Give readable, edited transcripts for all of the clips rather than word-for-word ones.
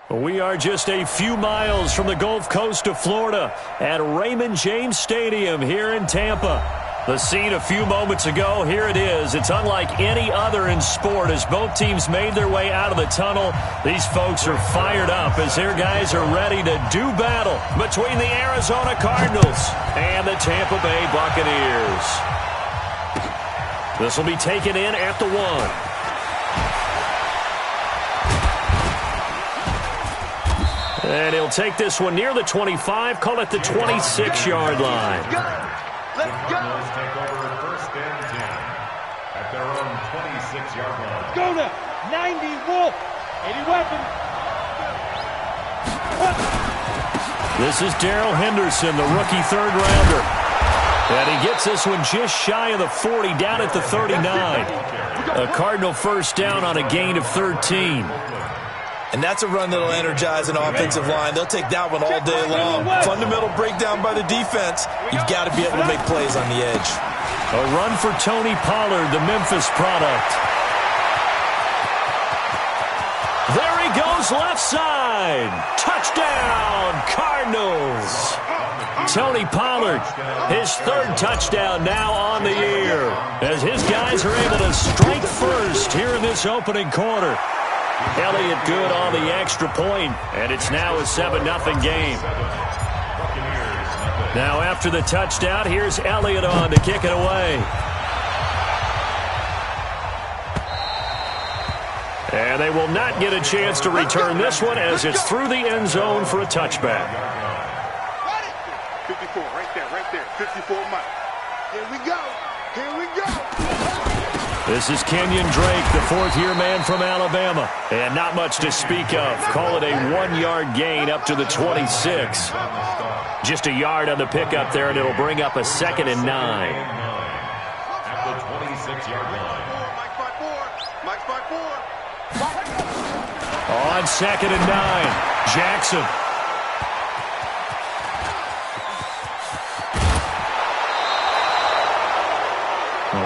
We are just a few miles from the Gulf Coast of Florida at Raymond James Stadium here in Tampa. The scene a few moments ago, here it is. It's unlike any other in sport as both teams made their way out of the tunnel. These folks are fired up as their guys are ready to do battle between the Arizona Cardinals and the Tampa Bay Buccaneers. This will be taken in at the 1. And he'll take this one near the 25, call it the 26-yard line. Let's go. Take over first and 10 at their own 26-yard line. Go now. 90 Wolf. 80 weapon. This is Darrell Henderson, the rookie third-rounder. And he gets this one just shy of the 40, down at the 39. A Cardinal first down on a gain of 13. And that's a run that'll energize an offensive line. They'll take that one all day long. Fundamental breakdown by the defense. You've got to be able to make plays on the edge. A run for Tony Pollard, the Memphis product. There he goes, left side. Touchdown, Cardinals. Tony Pollard, his third touchdown now on the year, as his guys are able to strike first here in this opening quarter. Elliott good on the extra point, and it's now a 7-0 game. Now after the touchdown, here's Elliott on to kick it away. And they will not get a chance to return this one as it's through the end zone for a touchback. 54, right there, 54 miles. Here we go, here we go. This is Kenyon Drake, the fourth-year man from Alabama. And not much to speak of. Call it a 1-yard gain up to the 26. Just a yard on the pickup there, and it'll bring up a 2nd and 9. At the 26-yard line. Mike's by 4. On 2nd and 9, Jackson.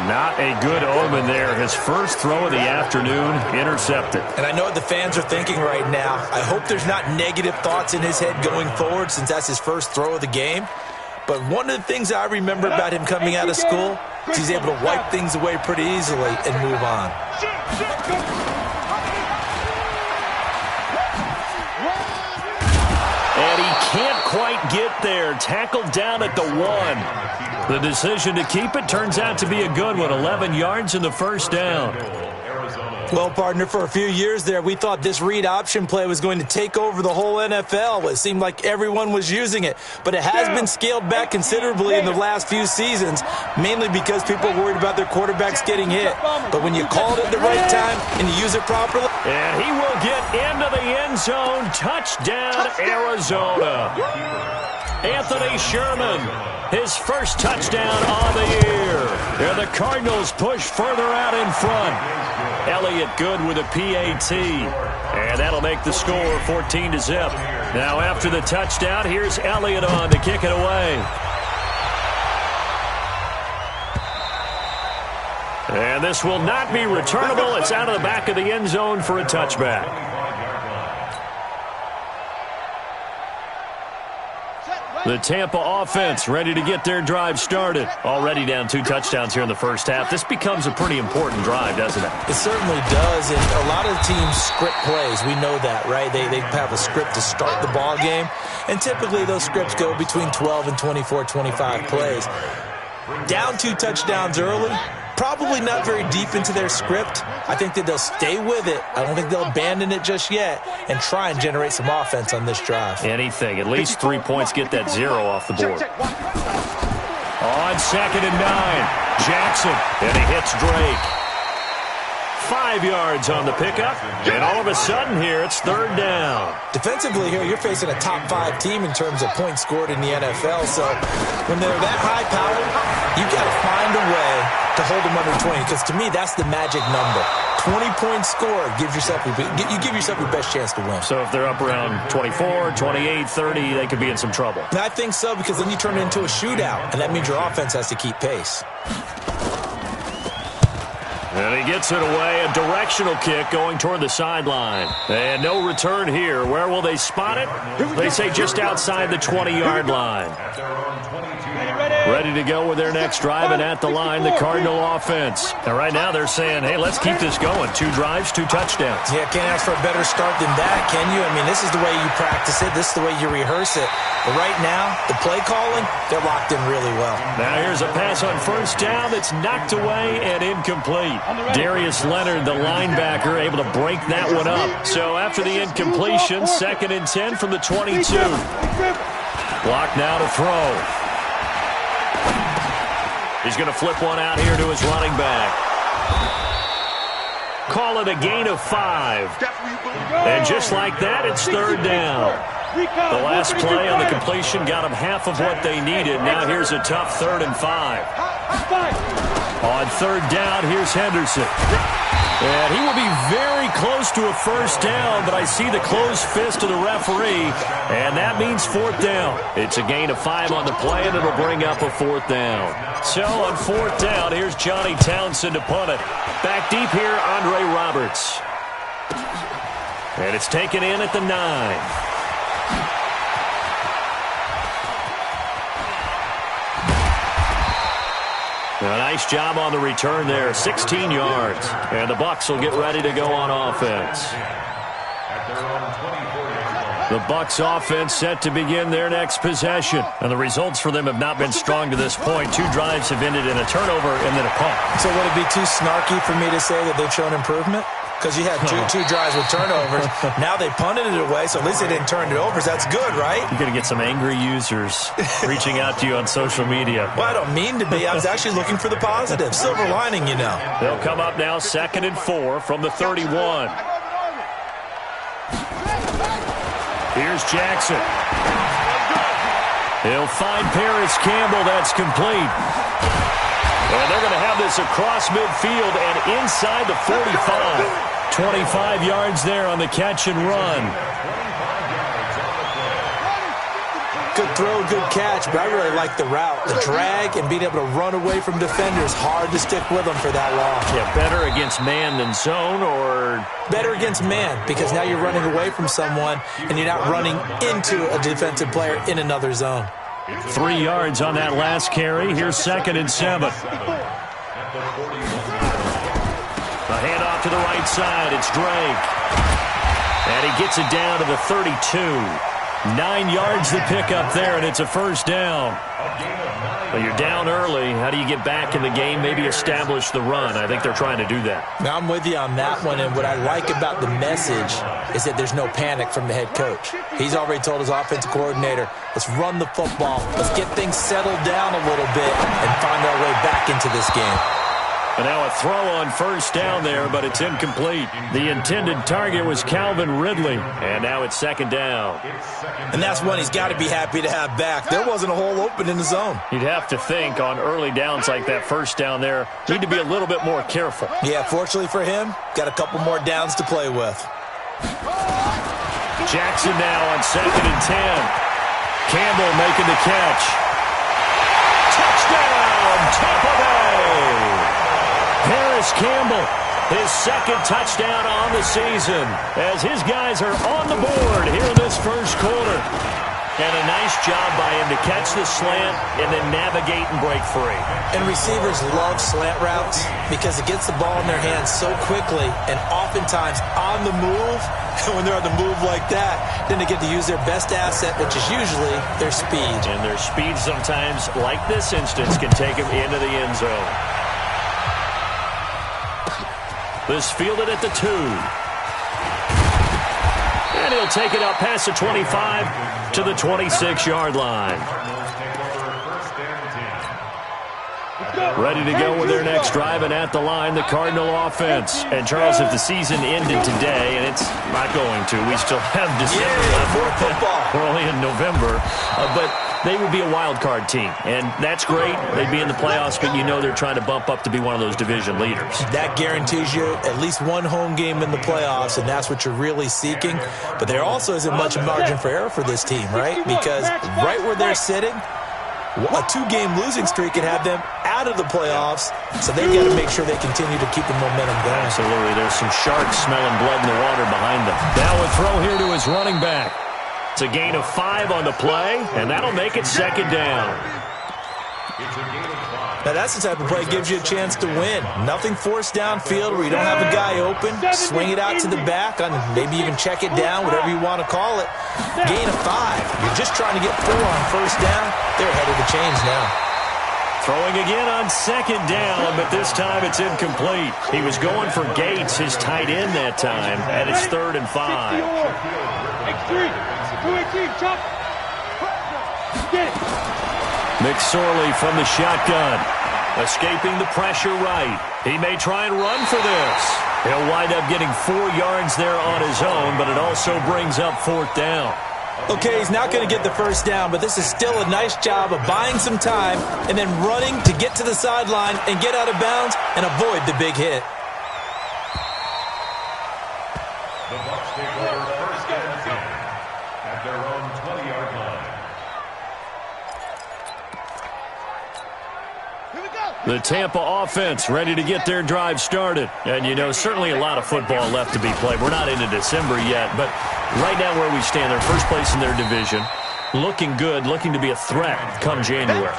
Not a good omen there. His first throw of the afternoon intercepted. And I know what the fans are thinking right now. I hope there's not negative thoughts in his head going forward since that's his first throw of the game. But one of the things I remember about him coming out of school is he's able to wipe things away pretty easily and move on. And he can't quite get there. Tackled down at the 1. The decision to keep it turns out to be a good one. 11 yards in the first down. Well, partner, for a few years there, we thought this read option play was going to take over the whole NFL. It seemed like everyone was using it. But it has been scaled back considerably in the last few seasons, mainly because people are worried about their quarterbacks getting hit. But when you call it at the right time and you use it properly. And he will get into the end zone. Touchdown, Arizona. Anthony Sherman, his first touchdown on the year. And the Cardinals push further out in front. Elliott good with a PAT. And that'll make the score 14-0. Now after the touchdown, here's Elliott on to kick it away. And this will not be returnable. It's out of the back of the end zone for a touchback. The Tampa offense ready to get their drive started. Already down 2 touchdowns here in the first half. This becomes a pretty important drive, doesn't it? It certainly does, and a lot of teams script plays. We know that, right? They have a script to start the ball game, and typically those scripts go between 12 and 24, 25 plays. Down 2 touchdowns early, probably not very deep into their script. I think that they'll stay with it. I don't think they'll abandon it just yet and try and generate some offense on this drive. Anything. At least 3 points, get that 0 off the board. On 2nd and 9, Jackson, and he hits Drake. 5 yards on the pickup, and all of a sudden here it's 3rd down. Defensively here, you're facing a top 5 team in terms of points scored in the NFL, so when they're that high-powered, you've got to find a way to hold them under 20, because to me, that's the magic number. 20 points scored, you give yourself your best chance to win. So if they're up around 24, 28, 30, they could be in some trouble. And I think so, because then you turn it into a shootout, and that means your offense has to keep pace. And he gets it away, a directional kick going toward the sideline. And no return here. Where will they spot it? They say just outside the 20-yard line. Ready to go with their next drive, and at the line, the Cardinal offense. And right now they're saying, hey, let's keep this going. 2 drives, 2 touchdowns. Yeah, can't ask for a better start than that, can you? I mean, this is the way you practice it. This is the way you rehearse it. But right now, the play calling, they're locked in really well. Now here's a pass on first down that's knocked away and incomplete. Darius Leonard, the linebacker, able to break that one up. So after the incompletion, 2nd and 10 from the 22. Block now to throw. He's going to flip one out here to his running back. Call it a gain of 5. And just like that, it's 3rd down. The last play on the completion got them half of what they needed. Now here's a tough 3rd and 5. On 3rd down, here's Henderson. And he will be very close to a first down, but I see the closed fist of the referee, and that means 4th down. It's a gain of 5 on the play, and it'll bring up a 4th down. So on 4th down, here's Johnny Townsend to punt it. Back deep here, Andre Roberts. And it's taken in at the 9. A nice job on the return there, 16 yards. And the Bucs will get ready to go on offense. The Bucs offense set to begin their next possession. And the results for them have not been strong to this point. 2 drives have ended in a turnover and then a punt. So would it be too snarky for me to say that they've shown improvement? Because you had two drives with turnovers. Now they punted it away, so at least they didn't turn it over. So that's good, right? You're going to get some angry users reaching out to you on social media. Well, I don't mean to be. I was actually looking for the positive. Silver lining, you know. They'll come up now 2nd and 4 from the 31. Here's Jackson. He'll find Paris Campbell. That's complete. And they're going to have this across midfield and inside the 45. 25 yards there on the catch and run. Good throw, good catch, but I really like the route. The drag and being able to run away from defenders. Hard to stick with them for that long. Yeah, better against man than zone, or? Better against man, because now you're running away from someone and you're not running into a defensive player in another zone. 3 yards on that last carry. Here's 2nd and 7. A handoff to the right side. It's Drake. And he gets it down to the 32. 9 yards to pick up there, and it's a first down. Well, you're down early. How do you get back in the game? Maybe establish the run. I think they're trying to do that. Now, I'm with you on that one, and what I like about the message is that there's no panic from the head coach. He's already told his offensive coordinator, let's run the football. Let's get things settled down a little bit and find our way back into this game. And now a throw on first down there, but it's incomplete. The intended target was Calvin Ridley, and now it's 2nd down. And that's one he's got to be happy to have back. There wasn't a hole open in the zone. You'd have to think on early downs like that first down there, need to be a little bit more careful. Yeah, fortunately for him, got a couple more downs to play with. Jackson now on 2nd and 10. Campbell making the catch. Touchdown, Tampa Bay! Paris Campbell, his 2nd touchdown on the season, as his guys are on the board here in this first quarter. And a nice job by him to catch the slant and then navigate and break free. And receivers love slant routes because it gets the ball in their hands so quickly and oftentimes on the move. And when they're on the move like that, then they get to use their best asset, which is usually their speed. And their speed sometimes, like this instance, can take them into the end zone. This fielded at the 2. And he'll take it up past the 25 to the 26-yard line. Ready to go with their next drive, and at the line, the Cardinal offense. And, Charles, if the season ended today, and it's not going to, we still have December left. More football. We're only in November. But they would be a wild card team, and that's great. They'd be in the playoffs, but you know they're trying to bump up to be one of those division leaders. That guarantees you at least one home game in the playoffs, and that's what you're really seeking. But there also isn't much margin for error for this team, right? Because right where they're sitting, a 2-game losing streak could have them out out of the playoffs, so they've got to make sure they continue to keep the momentum going. Absolutely. There's some sharks smelling blood in the water behind them. Now a throw here to his running back. It's a gain of 5 on the play, and that'll make it second down. Now, that's the type of play that gives you a chance to win. Nothing forced downfield where you don't have a guy open. Swing it out to the back, on maybe even check it down, whatever you want to call it. Gain of 5. You're just trying to get 4 on first down. They're ahead of the chains now. Throwing again on second down, but this time it's incomplete. He was going for Gates, his tight end that time, and it's 3rd and 5. McSorley from the shotgun, escaping the pressure right. He may try and run for this. He'll wind up getting 4 yards there on his own, but it also brings up 4th down. Okay, he's not going to get the first down, but this is still a nice job of buying some time and then running to get to the sideline and get out of bounds and avoid the big hit. The Bucs take over 1st and 10 at their own 20-yard line. The Tampa offense ready to get their drive started. And, you know, certainly a lot of football left to be played. We're not into December yet, but right now where we stand, they're first place in their division. Looking good, looking to be a threat come January.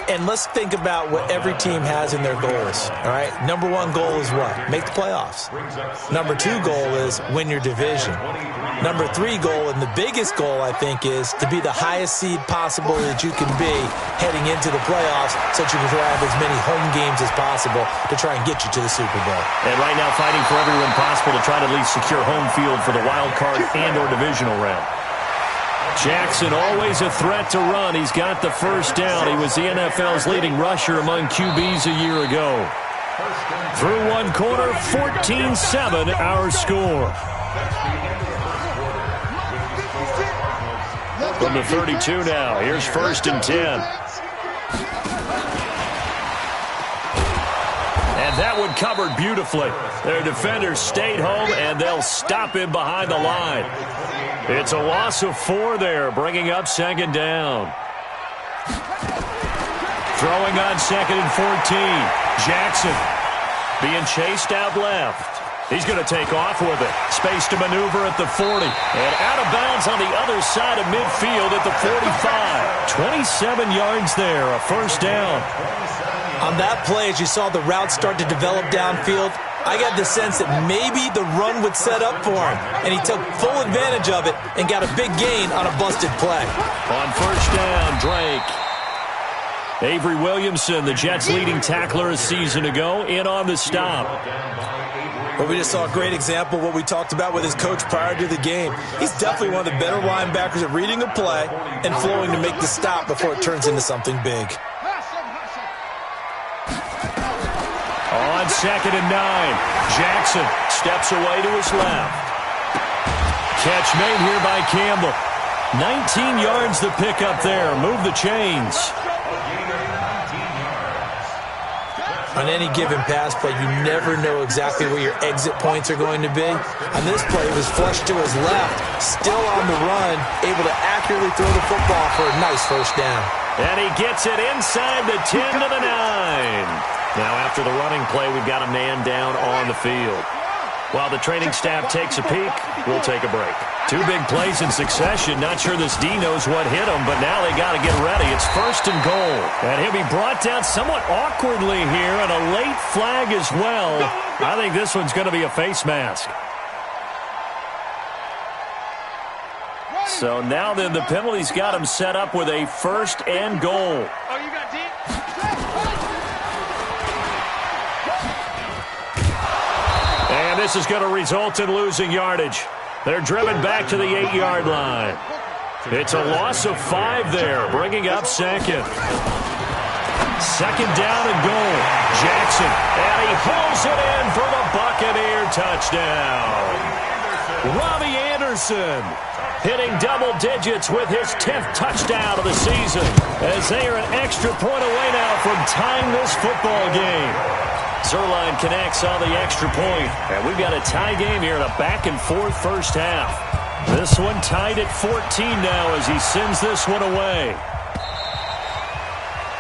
And let's think about what every team has in their goals, all right? Number 1 goal is what? Make the playoffs. Number 2 goal is win your division. Number 3 goal, and the biggest goal, I think, is to be the highest seed possible that you can be heading into the playoffs so that you can have as many home games as possible to try and get you to the Super Bowl. And right now fighting for every win possible to try to at least secure home field for the wild card and or divisional round. Jackson always a threat to run. He's got the first down. He was the NFL's leading rusher among QBs a year ago. Through one quarter, 14-7 our score. From the 32 now, here's 1st and 10. And that one covered beautifully. Their defenders stayed home, and they'll stop him behind the line. It's a loss of 4 there, bringing up 2nd down. Throwing on 2nd and 14. Jackson being chased out left. He's going to take off with it. Space to maneuver at the 40. And out of bounds on the other side of midfield at the 45. 27 yards there, a first down. On that play, as you saw the route start to develop downfield, I got the sense that maybe the run would set up for him, and he took full advantage of it and got a big gain on a busted play. On first down, Drake. Avery Williamson, the Jets' leading tackler a season ago, in on the stop. Well, we just saw a great example of what we talked about with his coach prior to the game. He's definitely one of the better linebackers at reading a play and flowing to make the stop before it turns into something big. On 2nd and 9, Jackson steps away to his left. Catch made here by Campbell. 19 yards the pick up there. Move the chains. On any given pass play, you never know exactly where your exit points are going to be. On this play, it was flushed to his left, still on the run, able to accurately throw the football for a nice first down. And he gets it inside the 10 to the 9. Now, after the running play, we've got a man down on the field. While the training staff takes a peek, we'll take a break. 2 big plays in succession. Not sure this D knows what hit him, but now they got to get ready. It's 1st and goal. And he'll be brought down somewhat awkwardly here, and a late flag as well. I think this one's going to be a face mask. So now then, the penalty's got him set up with a 1st and goal. Oh, you got deep? And this is going to result in losing yardage. They're driven back to the 8-yard line. It's a loss of 5 there, bringing up 2nd. 2nd down and goal. Jackson, and he pulls it in for the Buccaneer touchdown. Robbie Anderson hitting double digits with his 10th touchdown of the season, as they are an extra point away now from tying this football game. Zerline connects on the extra point, and we've got a tie game here in a back-and-forth first half. This one tied at 14 now as he sends this one away.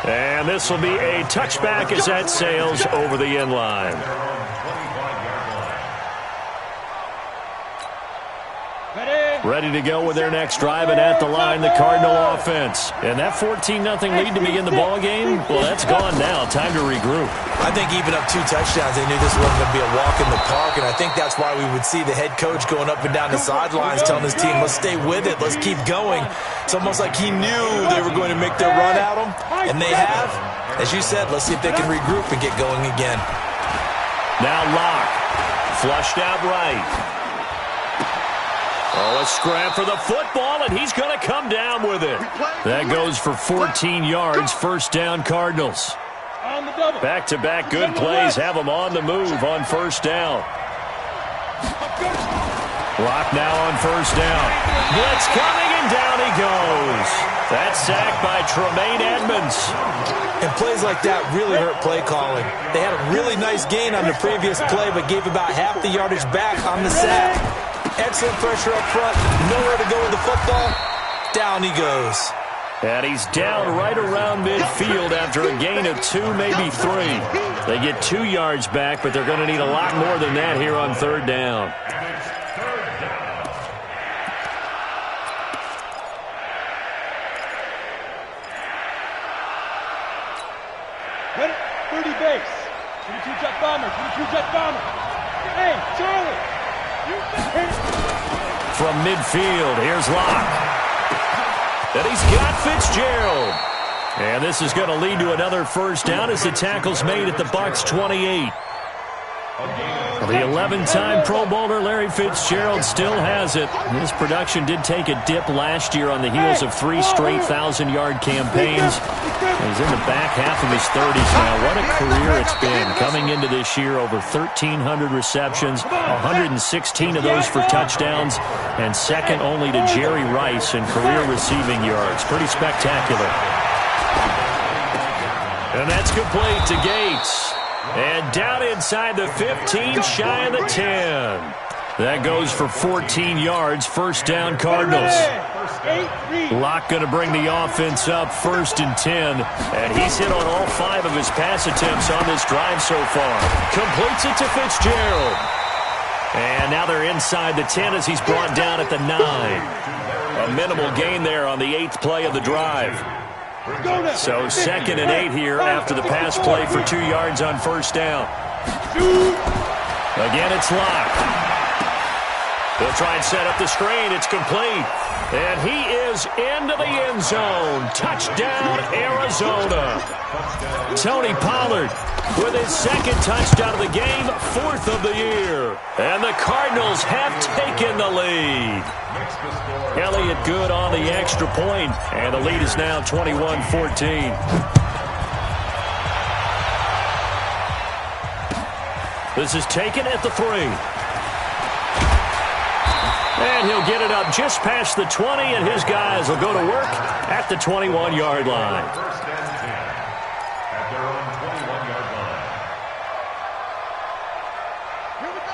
And this will be a touchback as that sails over the end line. Ready to go with their next drive, and at the line, the Cardinal offense. And that 14-0 lead to begin the ball game, well, that's gone now. Time to regroup. I think even up 2 touchdowns, they knew this wasn't going to be a walk in the park, and I think that's why we would see the head coach going up and down the sidelines telling his team, let's stay with it, let's keep going. It's almost like he knew they were going to make their run at him, and they have. As you said, let's see if they can regroup and get going again. Now Locke, flushed out right. Oh, a scrap for the football, and he's going to come down with it. That goes for 14 yards, first down Cardinals. Back-to-back good plays have them on the move on first down. Locke now on first down. Blitz coming, and down he goes. That's sacked by Tremaine Edmonds. And plays like that really hurt play calling. They had a really nice gain on the previous play, but gave about half the yardage back on the sack. Excellent pressure up front. Nowhere to go with the football. Down he goes. And he's down right around midfield after a gain of 2, maybe 3. They get 2 yards back, but they're going to need a lot more than that here on third down. Ready? 30 base. 22 jet bomber. 22 jet bomber. Hey, Charlie. From midfield, here's Locke. And he's got Fitzgerald. And this is going to lead to another first down as the tackle's made at the Bucs 28. The 11-time Pro Bowler Larry Fitzgerald still has it. His production did take a dip last year on the heels of 3 straight 1,000-yard campaigns. He's in the back half of his 30s now. What a career it's been. Coming into this year, over 1,300 receptions, 116 of those for touchdowns, and second only to Jerry Rice in career receiving yards. Pretty spectacular. And that's complete to Gates. And down inside the 15, shy of the 10. That goes for 14 yards, first down Cardinals. Locke going to bring the offense up first and 10. And he's hit on all 5 of his pass attempts on this drive so far. Completes it to Fitzgerald. And now they're inside the 10 as he's brought down at the 9. A minimal gain there on the 8th play of the drive. So second and 8 here after the pass play for 2 yards on first down. Again, it's Locke. They'll try and set up the screen. It's complete. And he is into the end zone. Touchdown, Arizona. Tony Pollard with his second touchdown of the game, 4th of the year. And the Cardinals have taken the lead. Elliott good on the extra point, and the lead is now 21-14. This is taken at the 3. And he'll get it up just past the 20, and his guys will go to work at the 21-yard line. First and 10 at their own 21-yard line.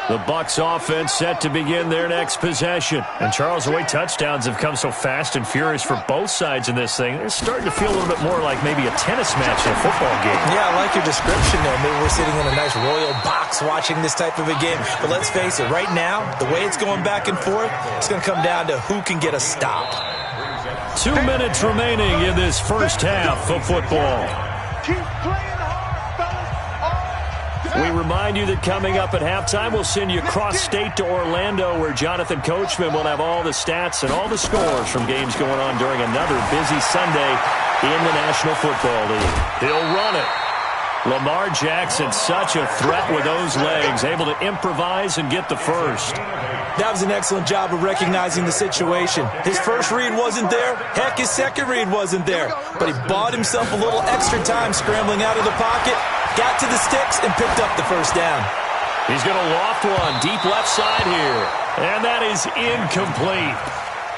The Bucs offense set to begin their next possession. And Charles, the way touchdowns have come so fast and furious for both sides in this thing, it's starting to feel a little bit more like maybe a tennis match in a football game. Yeah, I like your description there. Maybe we're sitting in a nice royal box watching this type of a game. But let's face it, right now, the way it's going back and forth, it's going to come down to who can get a stop. 2 minutes remaining in this first half of football. Keep playing hard, fellas. We remind you that coming up at halftime, we'll send you cross-state to Orlando, where Jonathan Coachman will have all the stats and all the scores from games going on during another busy Sunday in the National Football League. He'll run it. Lamar Jackson, such a threat with those legs, able to improvise and get the first. That was an excellent job of recognizing the situation. His first read wasn't there. Heck, his second read wasn't there. But he bought himself a little extra time scrambling out of the pocket, got to the sticks, and picked up the first down. He's going to loft one deep left side here. And that is incomplete.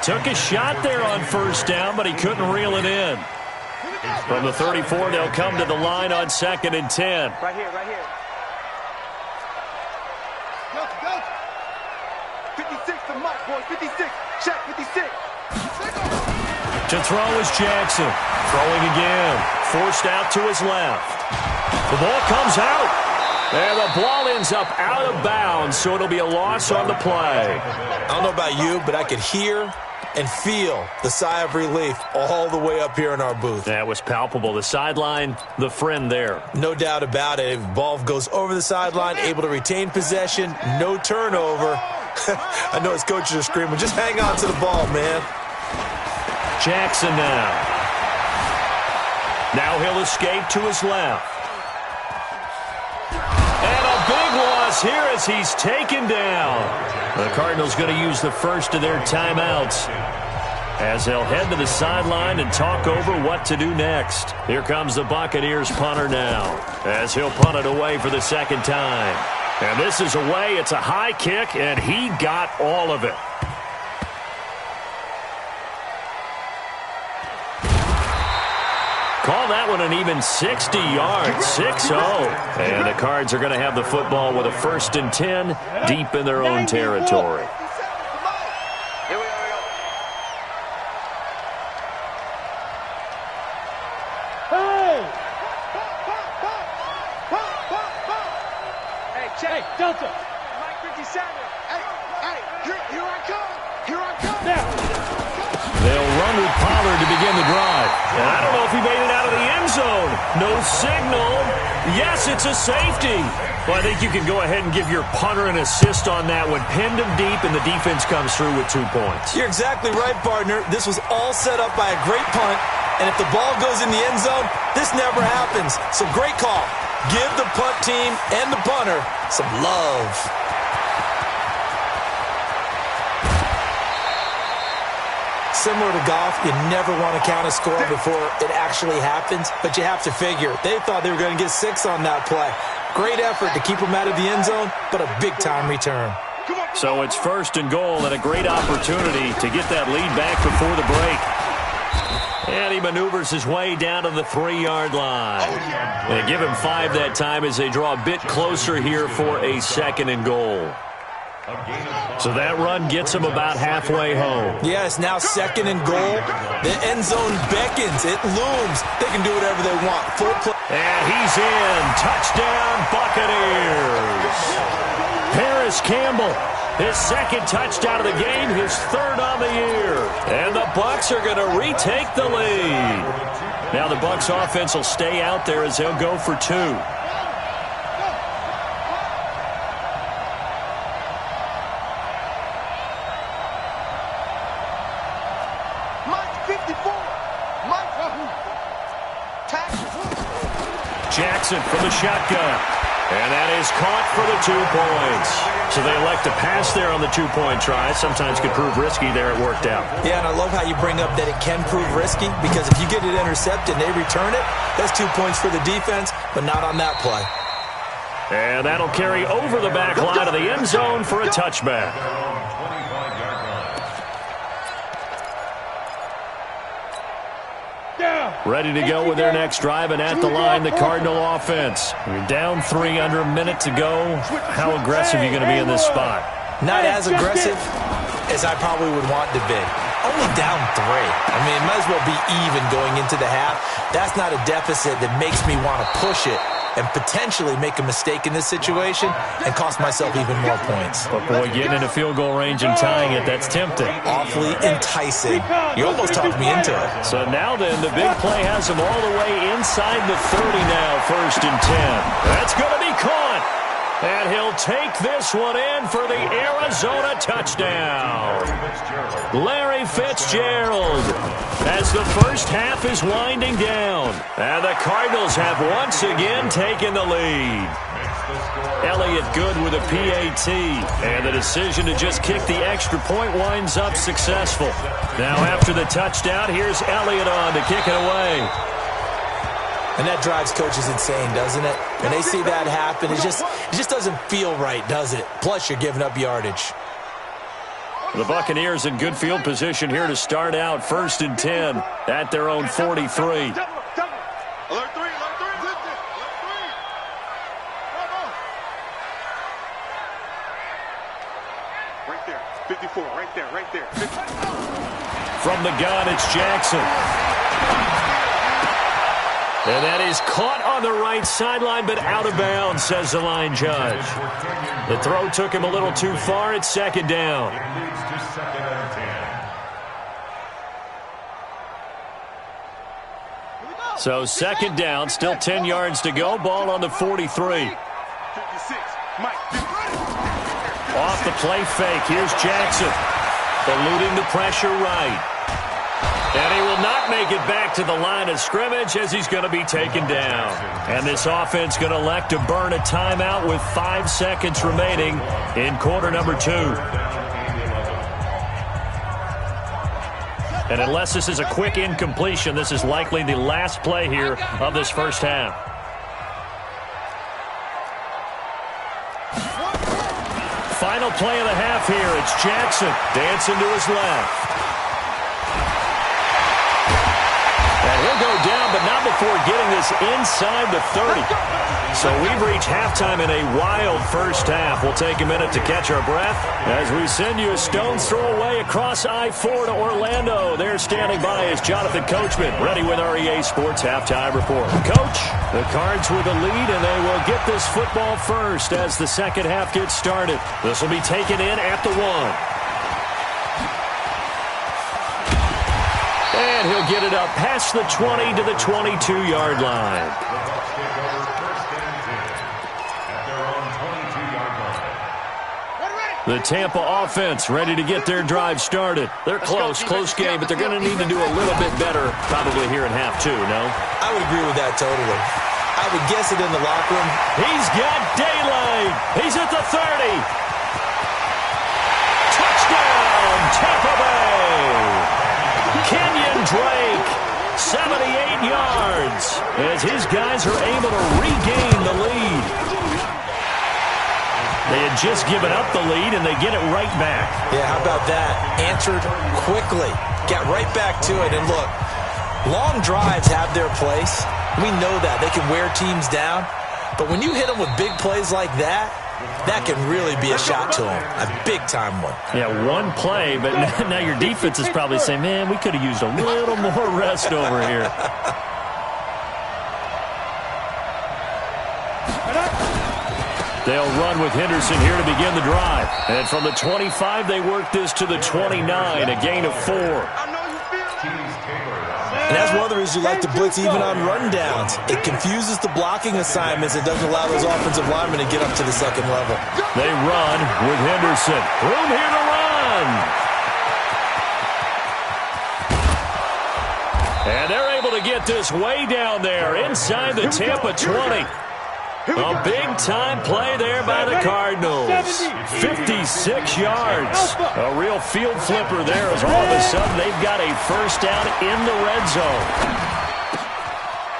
Took a shot there on first down, but he couldn't reel it in. From the 34, they'll come to the line on 2nd and 10. Right here, right here. Go, go. 56 to Mike, boys. 56. Check, 56. To throw is Jackson. Throwing again. Forced out to his left. The ball comes out. And the ball ends up out of bounds, so it'll be a loss on the play. I don't know about you, but I could hear and feel the sigh of relief all the way up here in our booth. That was palpable. The sideline, the friend there. No doubt about it. If the ball goes over the sideline, able to retain possession, no turnover. I know his coaches are screaming, just hang on to the ball, man. Jackson now. Now he'll escape to his left. And a big loss here as he's taken down. The Cardinals going to use the first of their timeouts as they'll head to the sideline and talk over what to do next. Here comes the Buccaneers punter now as he'll punt it away for the second time. And this is away. It's a high kick, and he got all of it. Call that one an even 60 yards, 6-0. And the Cards are going to have the football with a 1st and 10 deep in their own territory. Hey, Delta. Mike 57. Hey, here I come. Here I come. Now. They'll run with Pollard to begin the drive. And I don't know if he made it out of the end zone. No signal. Yes, it's a safety. Well, I think you can go ahead and give your punter an assist on that one. Pinned him deep, and the defense comes through with 2 points. You're exactly right, partner. This was all set up by a great punt. And if the ball goes in the end zone, this never happens. So great call. Give the punt team and the punter some love. Similar to golf, you never want to count a score before it actually happens, but you have to figure. They thought they were going to get 6 on that play. Great effort to keep them out of the end zone, but a big-time return. So it's 1st and goal and a great opportunity to get that lead back before the break. And he maneuvers his way down to the 3-yard line. And give him 5 that time as they draw a bit closer here for a 2nd and goal. So that run gets him about halfway home. Yeah, it's now 2nd and goal. The end zone beckons. It looms. They can do whatever they want. Full play. And he's in. Touchdown, Buccaneers. Paris Campbell, his 2nd touchdown of the game, his 3rd on the year. And the Bucs are going to retake the lead. Now the Bucs offense will stay out there as they'll go for 2. Jackson from the shotgun. And that is caught for the 2 points. So they elect to pass there on the 2-point try. Sometimes could prove risky there. It worked out. Yeah, and I love how you bring up that it can prove risky, because if you get it intercepted and they return it, that's 2 points for the defense, but not on that play. And that'll carry over the back line of the end zone for a touchback. Ready to go with their next drive, and at the line, the Cardinal offense. You're down 3 under a minute to go. How aggressive are you going to be in this spot? Not as aggressive as I probably would want to be. Only down 3. I mean, it might as well be even going into the half. That's not a deficit that makes me want to push it and potentially make a mistake in this situation and cost myself even more points. But, boy, getting into field goal range and tying it, that's tempting. Awfully enticing. You almost talked me into it. So now then, the big play has him all the way inside the 30 now, 1st and 10. That's going to be caught. And he'll take this one in for the Arizona touchdown. Larry Fitzgerald, as the first half is winding down. And the Cardinals have once again taken the lead. Elliott Good with a PAT. And the decision to just kick the extra point winds up successful. Now after the touchdown, here's Elliott on to kick it away. And that drives coaches insane, doesn't it? When they see that happen, it just doesn't feel right, does it? Plus, you're giving up yardage. The Buccaneers in good field position here to start out, 1st and 10 at their own 43. Alert 3. Right there. 54, right there. 54. From the gun, it's Jackson. And that is caught on the right sideline, but out of bounds, says the line judge. The throw took him a little too far. It's second down. It leads to 2nd and 10. So second down, still 10 yards to go. Ball on the 43. 56. Mike, Off the play fake. Here's Jackson. Eluding the pressure right. And he will not make it back to the line of scrimmage as he's going to be taken down. And this offense going to elect to burn a timeout with 5 seconds remaining in quarter number 2. And unless this is a quick incompletion, this is likely the last play here of this first half. Final play of the half here. It's Jackson dancing to his left. And he'll go down, but not before getting this inside the 30. So we've reached halftime in a wild first half. We'll take a minute to catch our breath as we send you a stone's throw away across I-4 to Orlando. There standing by is Jonathan Coachman, ready with our EA Sports Halftime Report. Coach, the Cards with the lead, and they will get this football first as the second half gets started. This will be taken in at the 1. And he'll get it up past the 20 to the 22-yard line. The Tampa offense ready to get their drive started. They're close game, but they're going to need to do a little bit better probably here in half 2, no? I would agree with that totally. I would guess it in the locker room. He's got daylight. He's at the 30. Touchdown, Tampa Bay. Kenyon Drake, 78 yards, as his guys are able to regain the lead. They had just given up the lead, and they get it right back. Yeah, how about that? Answered quickly. Got right back to it. And look, long drives have their place. We know that. They can wear teams down. But when you hit them with big plays like that, that can really be a shot to them. A big-time one. Yeah, one play, but now your defense is probably saying, man, we could have used a little more rest over here. They'll run with Henderson here to begin the drive. And from the 25, they work this to the 29, a gain of 4. And that's one of the reasons you like to blitz even on rundowns. It confuses the blocking assignments. It doesn't allow those offensive linemen to get up to the second level. They run with Henderson. Room here to run. And they're able to get this way down there inside the Tampa 20. A big-time play there by the Cardinals. 56 yards. A real field flipper there as all of a sudden they've got a first down in the red zone.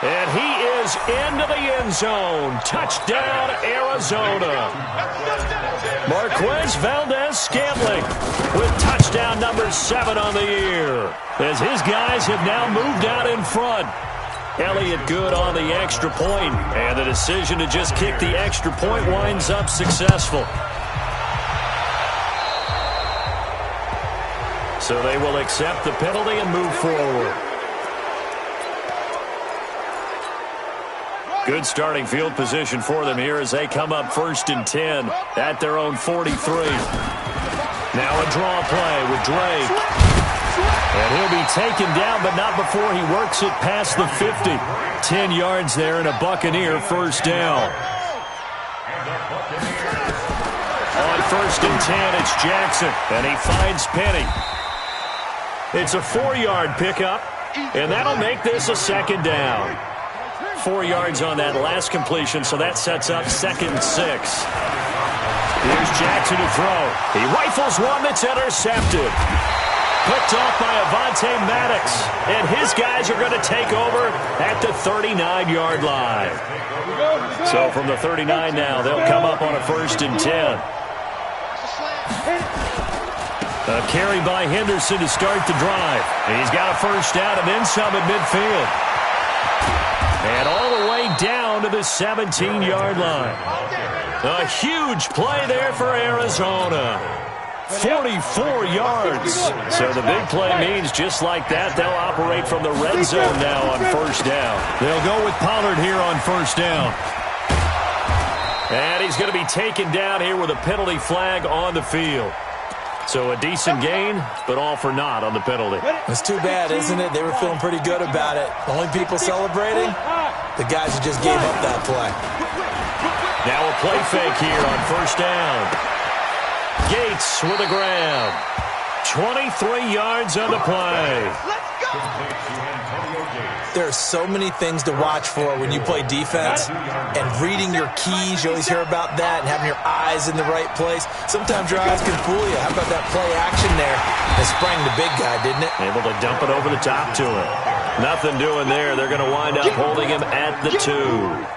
And he is into the end zone. Touchdown, Arizona. Marquez Valdez-Scantling with touchdown number 7 on the year. As his guys have now moved out in front. Elliott good on the extra point, and the decision to just kick the extra point winds up successful. So they will accept the penalty and move forward. Good starting field position for them here as they come up 1st and 10 at their own 43. Now a draw play with Drake. And he'll be taken down, but not before he works it past the 50. 10 yards there and a Buccaneer first down. On 1st and 10, it's Jackson, and he finds Penny. It's a 4-yard pickup, and that'll make this a second down. 4 yards on that last completion, so that sets up 2nd and 6. Here's Jackson to throw. He rifles one that's intercepted. Picked off by Avonte Maddox, and his guys are going to take over at the 39-yard line. So from the 39 now, they'll come up on a 1st and 10. A carry by Henderson to start the drive. He's got a first down and then some at midfield. And all the way down to the 17-yard line. A huge play there for Arizona. 44 yards. So the big play means just like that, they'll operate from the red zone now on first down. They'll go with Pollard here on first down. And he's going to be taken down here with a penalty flag on the field. So a decent gain, but all for naught on the penalty. It's too bad, isn't it? They were feeling pretty good about it. The only people celebrating, the guys who just gave up that play. Now a play fake here on first down. Gates with a grab. 23 yards on the play. There are so many things to watch for when you play defense, and reading your keys, you always hear about that, and having your eyes in the right place. Sometimes your eyes can fool you. How about that play action there? It sprang the big guy, didn't it? Able to dump it over the top to him. Nothing doing there. They're going to wind up holding him at the 2.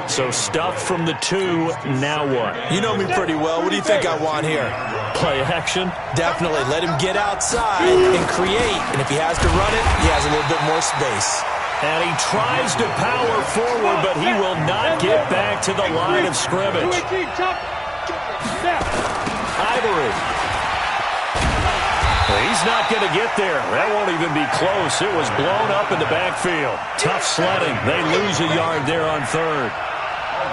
So stuff from the 2, now what? You know me pretty well. What do you think I want here? Play action? Definitely. Let him get outside and create. And if he has to run it, he has a little bit more space. And he tries to power forward, but he will not get back to the line of scrimmage. Ivory. He's not going to get there. That won't even be close. It was blown up in the backfield. Tough sledding. They lose a yard there on third.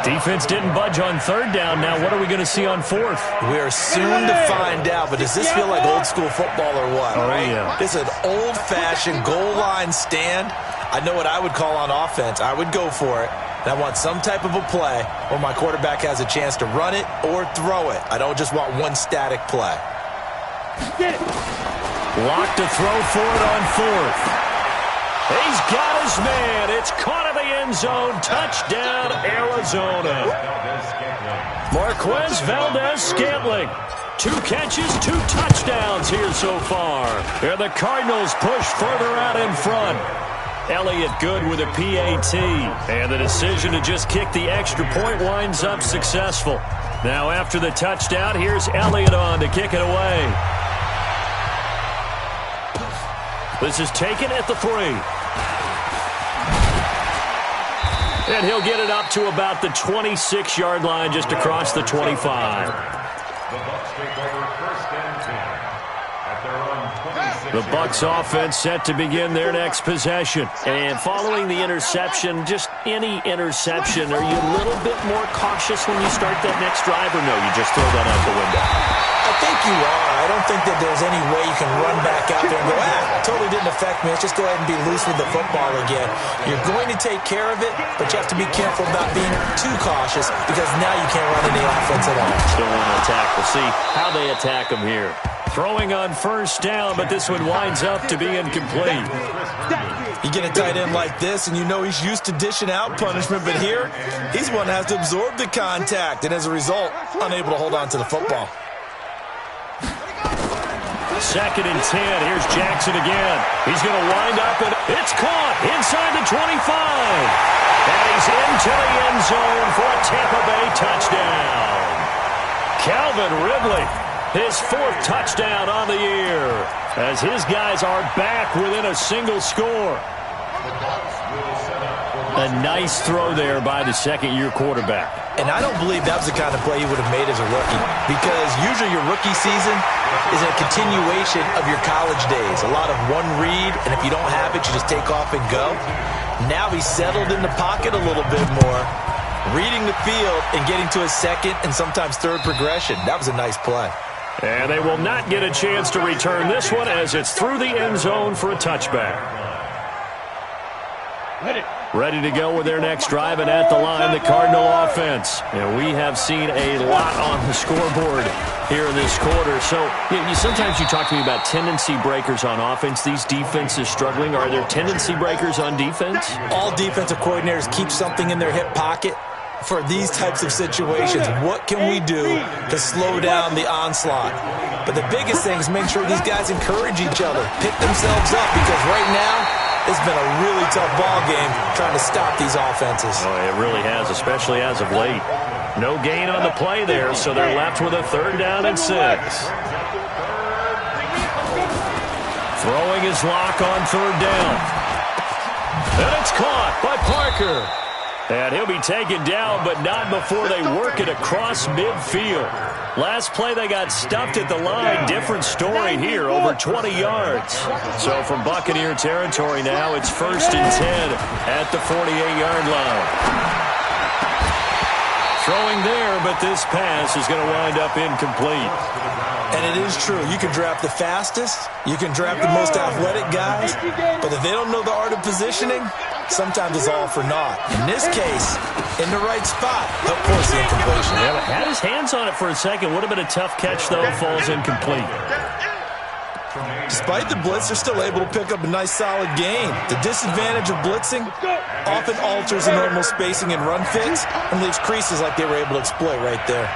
Defense didn't budge on third down. Now what are we going to see on fourth? We are soon to find out, but does this feel like old school football or what? Oh, yeah. This is an old-fashioned goal line stand. I know what I would call on offense. I would go for it. And I want some type of a play where my quarterback has a chance to run it or throw it. I don't just want one static play. Get it. Locked to throw for it on fourth. He's got his man. It's caught in the end zone. Touchdown, Arizona. Marquez Valdez-Scantling. 2 catches, 2 touchdowns here so far. And the Cardinals push further out in front. Elliott good with a PAT. And the decision to just kick the extra point winds up successful. Now after the touchdown, here's Elliott on to kick it away. This is taken at the 3. And he'll get it up to about the 26-yard line, just across the 25. The Bucs take over first and 10 at their own 26. The Bucs offense set to begin their next possession. And following the interception, just any interception, are you a little bit more cautious when you start that next drive, or no, you just throw that out the window? I think you are. I don't think that there's any way you can run back out there and go, totally didn't affect me. Let's just go ahead and be loose with the football again. You're going to take care of it, but you have to be careful about being too cautious because now you can't run any offense at all. Still want to attack. We'll see how they attack him here. Throwing on first down, but this one winds up to be incomplete. You get a tight end like this, and you know he's used to dishing out punishment, but here, he's one that has to absorb the contact, and as a result, unable to hold on to the football. 2nd and 10. Here's Jackson again. He's going to wind up, and it's caught inside the 25. And he's into the end zone for a Tampa Bay touchdown. Calvin Ridley, his 4th touchdown on the year, as his guys are back within a single score. A nice throw there by the second-year quarterback. And I don't believe that was the kind of play he would have made as a rookie, because usually your rookie season is a continuation of your college days. A lot of one read, and if you don't have it, you just take off and go. Now he's settled in the pocket a little bit more, reading the field and getting to his second and sometimes third progression. That was a nice play. And they will not get a chance to return this one as it's through the end zone for a touchback. Ready to go with their next drive, and at the line, the Cardinal offense. And we have seen a lot on the scoreboard here in this quarter. So sometimes you talk to me about tendency breakers on offense. These defenses struggling. Are there tendency breakers on defense? All defensive coordinators keep something in their hip pocket for these types of situations. What can we do to slow down the onslaught? But the biggest thing is make sure these guys encourage each other, pick themselves up, because right now, it's been a really tough ball game trying to stop these offenses. Oh, it really has, especially as of late. No gain on the play there, so they're left with a 3rd down and 6. Throwing his lock on 3rd down. And it's caught by Parker. And he'll be taken down, but not before they work it across midfield. Last play, they got stuffed at the line. Different story here, over 20 yards. So from Buccaneer territory now, it's 1st and 10 at the 48-yard line. Throwing there, but this pass is going to wind up incomplete. And it is true. You can draft the fastest. You can draft the most athletic guys. But if they don't know the art of positioning, sometimes it's all for naught. In this case, in the right spot, he'll force the incompletion. Yeah, had his hands on it for a second. Would have been a tough catch, though. Falls incomplete. Despite the blitz, they're still able to pick up a nice, solid gain. The disadvantage of blitzing often alters the normal spacing and run fits and leaves creases like they were able to exploit right there.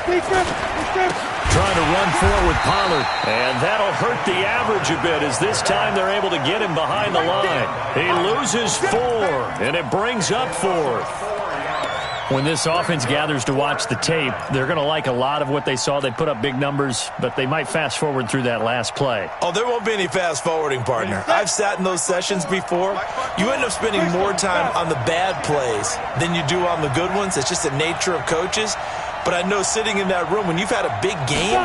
Trying to run forward with Pollard. And that'll hurt the average a bit as this time they're able to get him behind the line. He loses 4, and it brings up 4th. When this offense gathers to watch the tape, they're going to like a lot of what they saw. They put up big numbers, but they might fast forward through that last play. Oh, there won't be any fast forwarding, partner. I've sat in those sessions before. You end up spending more time on the bad plays than you do on the good ones. It's just the nature of coaches. But I know sitting in that room, when you've had a big game,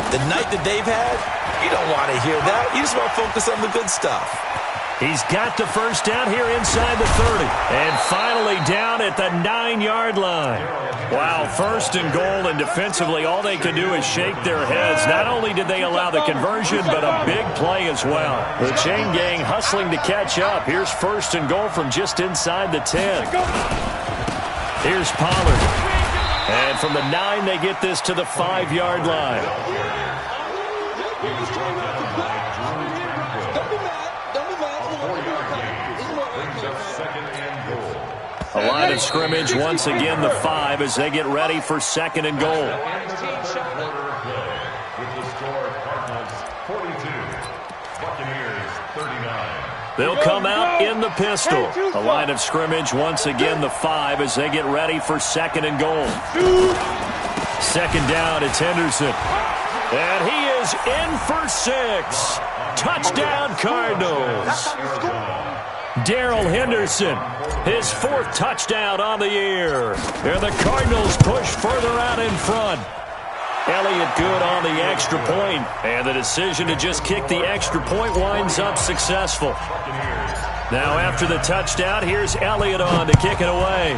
the night that they've had, you don't want to hear that. You just want to focus on the good stuff. He's got the first down here inside the 30. And finally down at the 9-yard line. Wow, 1st and goal, and defensively all they can do is shake their heads. Not only did they allow the conversion, but a big play as well. The chain gang hustling to catch up. Here's 1st and goal from just inside the 10. Here's Pollard. And from the 9, they get this to the 5-yard line. A line of scrimmage, once again the 5 as they get ready for 2nd and goal. They'll come out in the pistol. A line of scrimmage, once again the 5 as they get ready for 2nd and goal. 2nd down, it's Henderson. And he is in for 6. Touchdown, Cardinals. Darrell Henderson, his 4th touchdown on the year. And the Cardinals push further out in front. Elliott good on the extra point, and the decision to just kick the extra point winds up successful. Now after the touchdown, here's Elliott on to kick it away.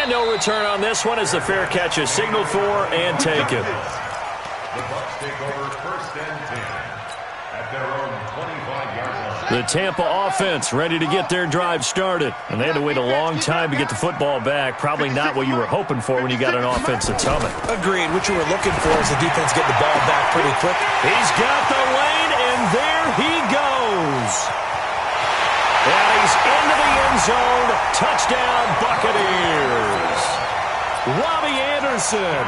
And no return on this one as the fair catch is signaled for and taken. The Bucs take over 1st and 10 at their own 25-yard line. The Tampa offense ready to get their drive started. And they had to wait a long time to get the football back. Probably not what you were hoping for when you got an offense that's humming. Agreed. What you were looking for is the defense get the ball back pretty quick. He's got the lane, and there he goes. And he's into the end zone. Touchdown, Buccaneers. Robbie Anderson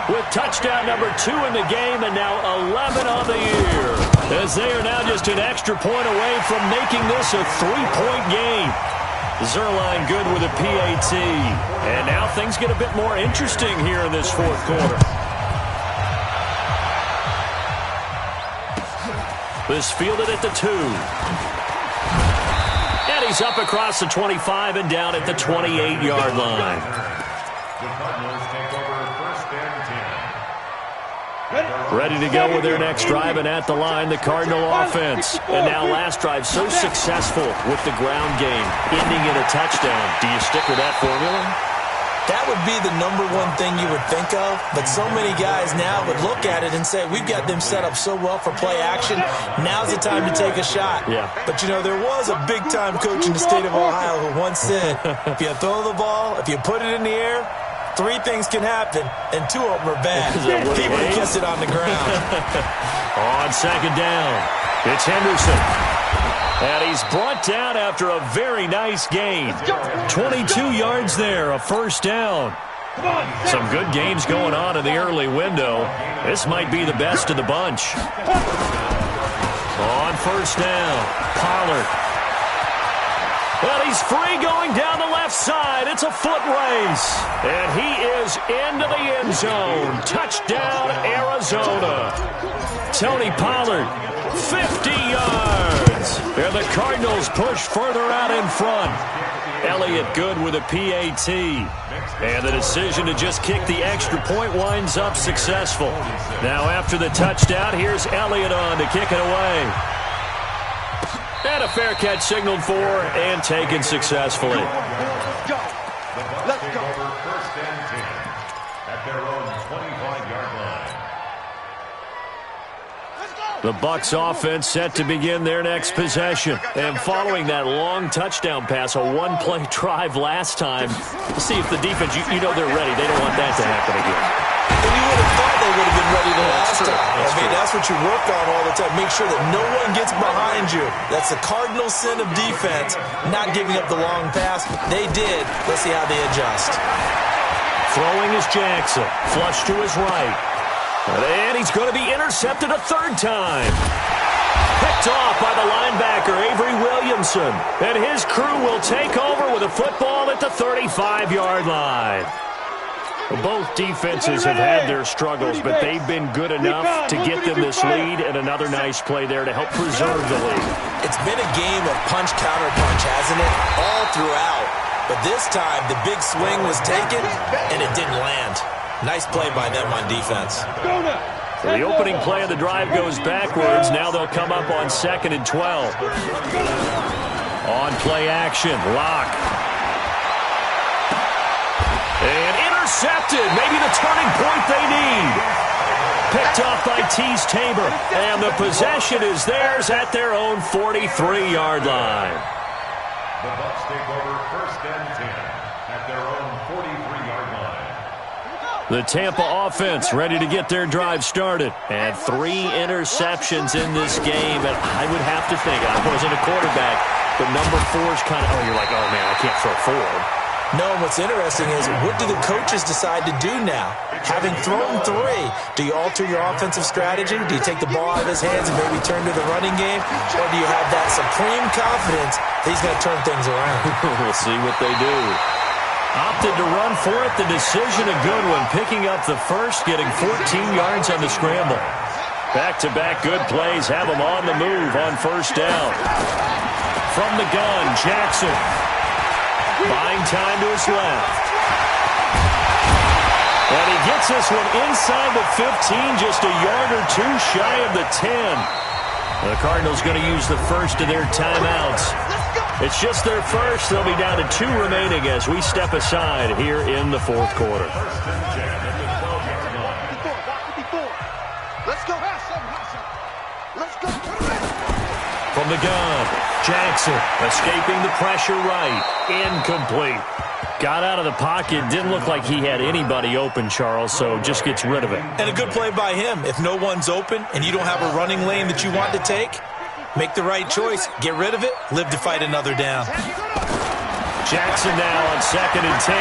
with touchdown number 2 in the game, and now 11 on the year. As they are now just an extra point away from making this a 3-point game. Zerline good with a PAT. And now things get a bit more interesting here in this 4th quarter. This fielded at the 2. And he's up across the 25 and down at the 28-yard line. The Cardinals take over 1st and 10. Ready to go with their next drive, and at the line, the Cardinal offense. And now last drive so successful with the ground game, ending in a touchdown. Do you stick with that formula? That would be the #1 thing you would think of, but so many guys now would look at it and say, we've got them set up so well for play action, now's the time to take a shot. Yeah. But, you know, there was a big-time coach in the state of Ohio who once said, if you throw the ball, if you put it in the air, 3 things can happen, and 2 of them are bad. People kiss it on the ground. On 2nd down, it's Henderson. And he's brought down after a very nice gain. 22 yards there, a 1st down. Some good games going on in the early window. This might be the best of the bunch. On 1st down, Pollard. Well, he's free going down the left side. It's a foot race. And he is into the end zone. Touchdown, Arizona. Tony Pollard. 50 yards. And the Cardinals push further out in front. Elliott good with a PAT. And the decision to just kick the extra point winds up successful. Now after the touchdown, here's Elliott on to kick it away. And a fair catch signaled for and taken successfully. Let's go. Let's go. First and 10 at their own 25-yard line. The Bucs offense set to begin their next possession. And following that long touchdown pass, a one-play drive last time, see if the defense, you know they're ready. They don't want that to happen again. And you would have thought they would have been ready the last time. That's what you work on all the time. Make sure that no one gets behind you. That's the cardinal sin of defense, not giving up the long pass. They did. Let's see how they adjust. Throwing is Jackson. Flush to his right. And he's going to be intercepted a third time. Picked off by the linebacker, Avery Williamson. And his crew will take over with a football at the 35-yard line. Both defenses have had their struggles, but they've been good enough to get them this lead, and another nice play there to help preserve the lead. It's been a game of punch-counter-punch, hasn't it? All throughout. But this time, the big swing was taken, and it didn't land. Nice play by them on defense. So the opening play of the drive goes backwards. Now they'll come up on 2nd and 12. On play action, Locke. And intercepted. Maybe the turning point they need. Picked off by Tease Tabor. And the possession is theirs at their own 43-yard line. The Bucs take over first and 10 at their own 43-yard line. The Tampa offense ready to get their drive started. And 3 interceptions in this game. And I would have to think, I wasn't a quarterback, but number 4 is kind of, you're like, oh, man, I can't throw 4. No, and what's interesting is, what do the coaches decide to do now? Having thrown 3, do you alter your offensive strategy? Do you take the ball out of his hands and maybe turn to the running game? Or do you have that supreme confidence that he's going to turn things around? We'll see what they do. Opted to run for it. The decision a good one. Picking up the first, getting 14 yards on the scramble. Back-to-back good plays have them on the move on first down. From the gun, Jackson. Buying time to his left. And he gets this one inside the 15, just a yard or 2 shy of the 10. The Cardinals going to use the first of their timeouts. It's just their first. They'll be down to 2 remaining as we step aside here in the 4th quarter. Let's go. Let's go. From the gun, Jackson escaping the pressure right. Incomplete. Got out of the pocket. Didn't look like he had anybody open, Charles, so just gets rid of it. And a good play by him. If no one's open and you don't have a running lane that you want to take, make the right choice. Get rid of it. Live to fight another down. Jackson now on 2nd and 10.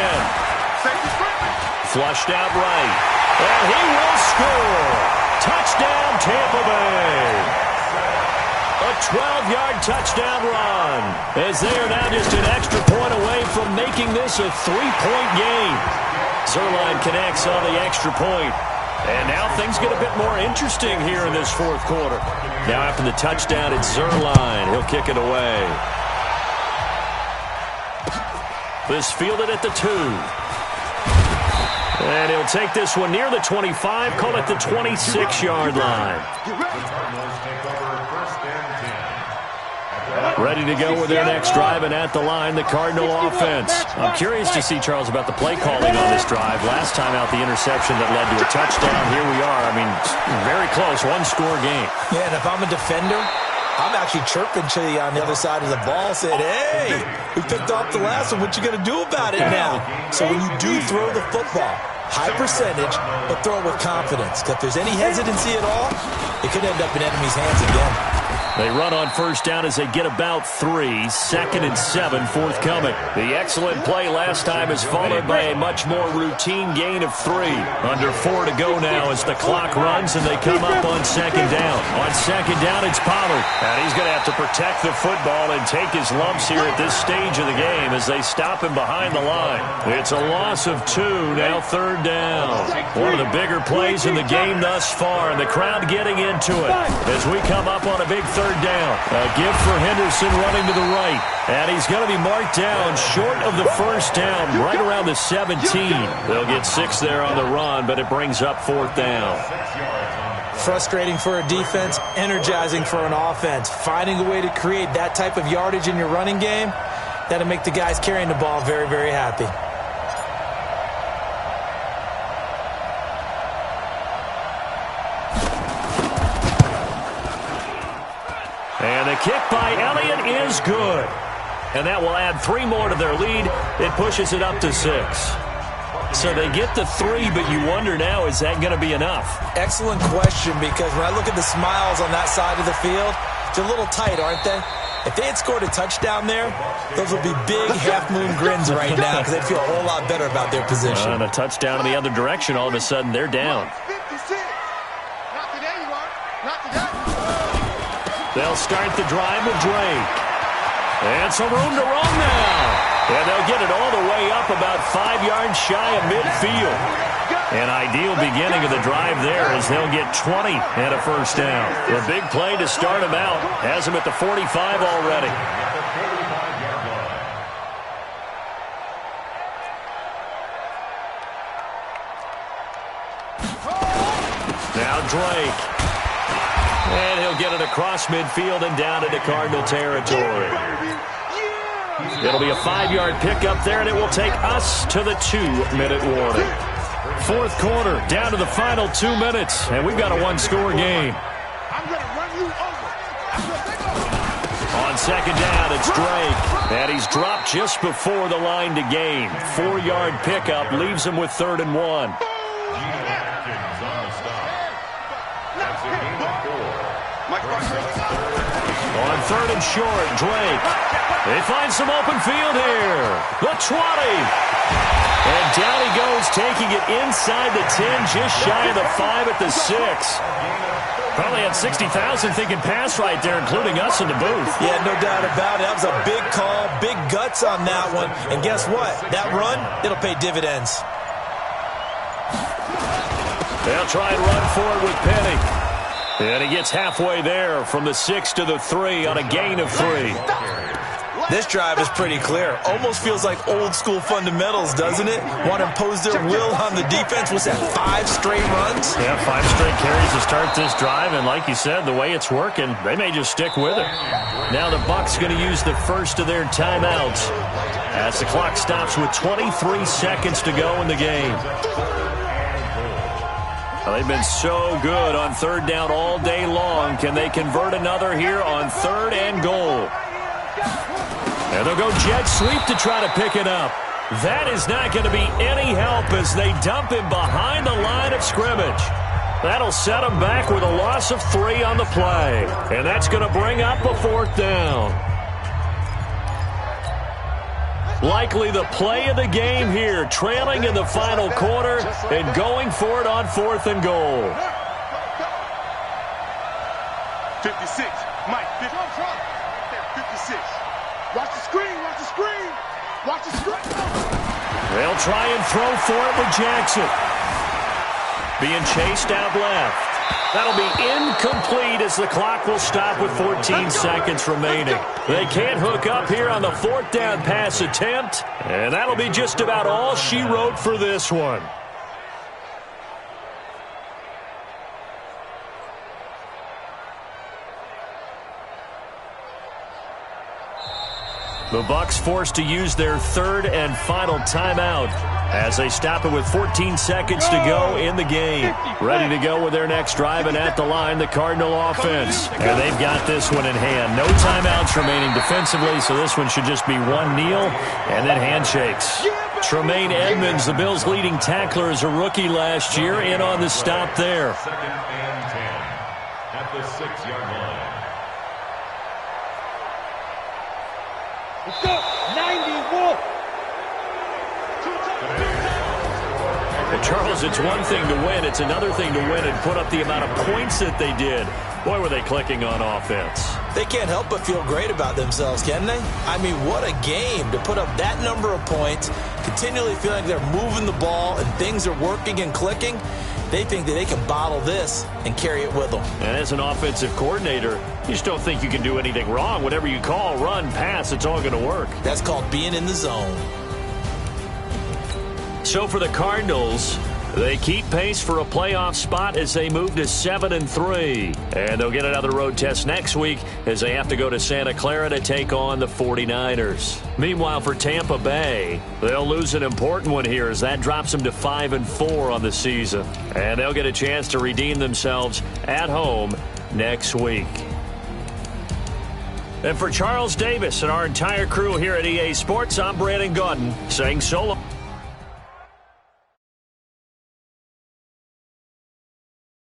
Flushed out right. And he will score. Touchdown, Tampa Bay. A 12-yard touchdown run, as they are now just an extra point away from making this a 3-point game. Zuerlein connects on the extra point. And now things get a bit more interesting here in this 4th quarter. Now after the touchdown, it's Zuerlein. He'll kick it away. This fielded at the 2. And he'll take this one near the 25, call it the 26-yard line. Ready to go with their next drive, and at the line, the Cardinal offense. I'm curious to see, Charles, about the play calling on this drive. Last time out, the interception that led to a touchdown. Here we are. I mean, very close, 1-score game. Yeah, and if I'm a defender, I'm actually chirping to you on the other side of the ball, saying, hey, we picked off the last one. What you going to do about it now? So when you do throw the football, high percentage, but throw it with confidence. Because if there's any hesitancy at all, it could end up in enemy's hands again. They run on first down as they get about 3. 2nd and 7 forthcoming. The excellent play last time is followed by a much more routine gain of 3. Under 4 to go now as the clock runs and they come up on 2nd down. On 2nd down, it's Pollard. And he's going to have to protect the football and take his lumps here at this stage of the game as they stop him behind the line. It's a loss of 2, now 3rd down. One of the bigger plays in the game thus far, and the crowd getting into it as we come up on a big 3rd down. A give for Henderson running to the right. And he's going to be marked down short of the first down, right around the 17. They'll get 6 there on the run, but it brings up 4th down. Frustrating for a defense, energizing for an offense. Finding a way to create that type of yardage in your running game, that'll make the guys carrying the ball very, very happy. And the kick by Elliott is good. And that will add 3 more to their lead. It pushes it up to 6. So they get to 3, but you wonder now, is that going to be enough? Excellent question, because when I look at the smiles on that side of the field, they're a little tight, aren't they? If they had scored a touchdown there, those would be big half-moon grins right now because they'd feel a whole lot better about their position. And a touchdown in the other direction, all of a sudden they're down. They'll start the drive with Drake. And some room to run now. And they'll get it all the way up about 5 yards shy of midfield. An ideal beginning of the drive there as they'll get 20 and a first down. A big play to start them out. Has them at the 45 already. Now Drake. And he'll get it across midfield and down into Cardinal territory. It'll be a 5-yard pickup there, and it will take us to the 2-minute warning. 4th quarter, down to the final 2 minutes, and we've got a 1-score game. On 2nd down, it's Drake, and he's dropped just before the line to gain. 4-yard pickup leaves him with 3rd and 1. On 3rd and short, Drake. They find some open field here. The 20. And down he goes, taking it inside the 10, just shy of the 5 at the 6. Probably had 60,000 thinking pass right there, including us in the booth. Yeah, no doubt about it. That was a big call, big guts on that one. And guess what? That run, it'll pay dividends. They'll try and run forward with Penny. And he gets halfway there from the 6 to the 3 on a gain of 3. This drive is pretty clear. Almost feels like old-school fundamentals, doesn't it? Want to impose their will on the defense. What's that, 5 straight runs? Yeah, 5 straight carries to start this drive. And like you said, the way it's working, they may just stick with it. Now the Bucs going to use the first of their timeouts as the clock stops with 23 seconds to go in the game. Well, they've been so good on 3rd down all day long. Can they convert another here on 3rd and goal? And they'll go jet sweep to try to pick it up. That is not going to be any help as they dump him behind the line of scrimmage. That'll set him back with a loss of 3 on the play. And that's going to bring up a 4th down. Likely the play of the game here, trailing in the final quarter and going for it on 4th and goal. 56, Mike, 56. Watch the screen, watch the screen, watch the screen. They'll try and throw for it with Jackson. Being chased out left. That'll be incomplete as the clock will stop with 14 seconds remaining. They can't hook up here on the 4th down pass attempt, and that'll be just about all she wrote for this one. The Bucs forced to use their 3rd and final timeout as they stop it with 14 seconds to go in the game. Ready to go with their next drive, and at the line, the Cardinal offense. And they've got this one in hand. No timeouts remaining defensively, so this one should just be one kneel and then handshakes. Tremaine Edmonds, the Bills' leading tackler, as a rookie last year, in on the stop there. 2nd and 10 at the 6-yard line. Let's go. 90 Wolf. Well, Charles, it's one thing to win. It's another thing to win and put up the amount of points that they did. Boy, were they clicking on offense. They can't help but feel great about themselves, can they? I mean, what a game to put up that number of points, continually feeling they're moving the ball and things are working and clicking. They think that they can bottle this and carry it with them. And as an offensive coordinator, you just don't think you can do anything wrong. Whatever you call, run, pass, it's all going to work. That's called being in the zone. So for the Cardinals, they keep pace for a playoff spot as they move to 7-3. And they'll get another road test next week as they have to go to Santa Clara to take on the 49ers. Meanwhile, for Tampa Bay, they'll lose an important one here as that drops them to 5-4 on the season. And they'll get a chance to redeem themselves at home next week. And for Charles Davis and our entire crew here at EA Sports, I'm Brandon Gaudin saying so long.